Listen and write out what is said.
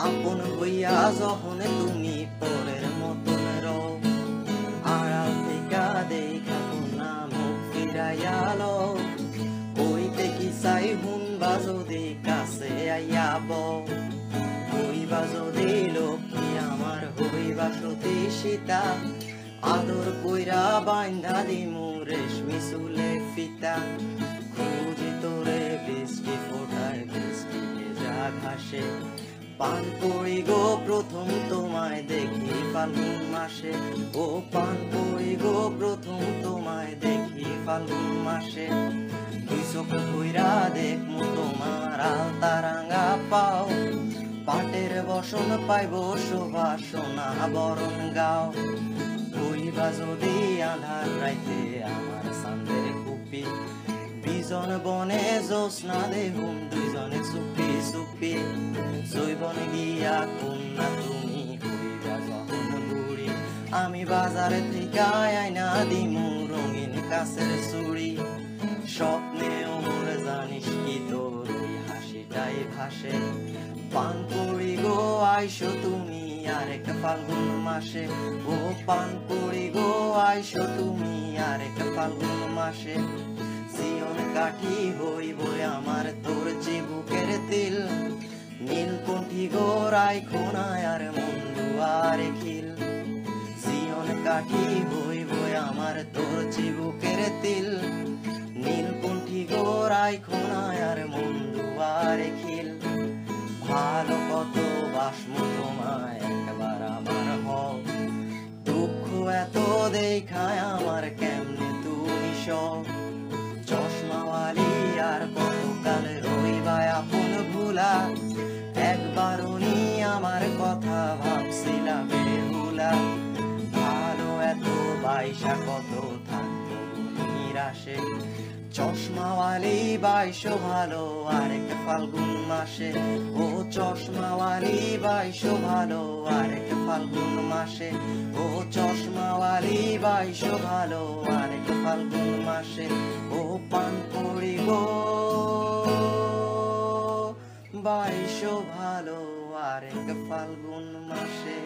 আপন হইয়া যখন তুমি পরের মতন রও, আড়াল থেকে দেখা না মুখ ফিরাইয়া লও, কইতে কি চাই শুনবা যদি কাছে আইয়া বও, হইবা যদি লক্ষ্মী আমার হইবা সতী সীতা, আদর কইরা বাইন্ধা দিমু রেশমি চুলে ফিতা, খুঁজি তোরে বৃষ্টি ফোটায় বৃষ্টি ভেজা ঘাসে, পান করি গো প্রথম তোমায় দেখি ফাল্গুন মাসে, ও পান করি গো প্রথম তোমায় দেখি ফাল্গুন মাসে, দুই চোখ কইরা দেখমু তোমার আলতা রাঙা পাও, পাটের বসন পাইব শোভা সোনা বরণ গাও, হইবা যদি আধার রাইতে আমার চাঁদের কুপি, বিজন বনে জ্যোৎস্না দেহুম দুইজনে চুপি চুপি, জৈবন গিয়া কন্যা তুমি হইবা যখন বুড়ি, আমি বাজারে থেকে আয়না দিমু রঙিন কাছের চুড়ি, স্বপ্নে ওমর জানিস কি তোর ওই হাসিটাই ভাসে, পান করি গো আইসো তুমি আরেক ফাল্গুন মাসে, ও পান করি গো আইসো তুমি আরেক ফাল্গুন মাসে, জীবন কাঠি হইব আমার তোর চিবুকের তিল, নীলকণ্ঠী গো রাইখো না আর মন দুয়ারে খিল, জীবন কাঠি হইব আমার তোর চিবুকের তিল, নীলকণ্ঠী গো রাইখো না আর মন দুয়ারে খিল, ভালো কত বাসমু তোমায় একবার আমার হও, দুঃখ এত দেখায় আমার কেমনে তুমি সও, চশমাওয়ালি আর কতকাল রইবা আপন ভুলা, একবার উনি আমার কথা ভাবছিলা বেহুলা, ভালো এত বাইসা কত থাকতো নিরাশে, চশমাওয়ালি বাইশো ভালো আরেক ফাল্গুন মাসে, ও চশমাওয়ালি বাইশো ভালো আরেক ফাল্গুন মাসে, ও চশমাওয়ালি বাইশো ভালো আরেক ফাল্গুন মাসে, ও পান করি গো বাইশো ভালো আরেক ফাল্গুন মাসে।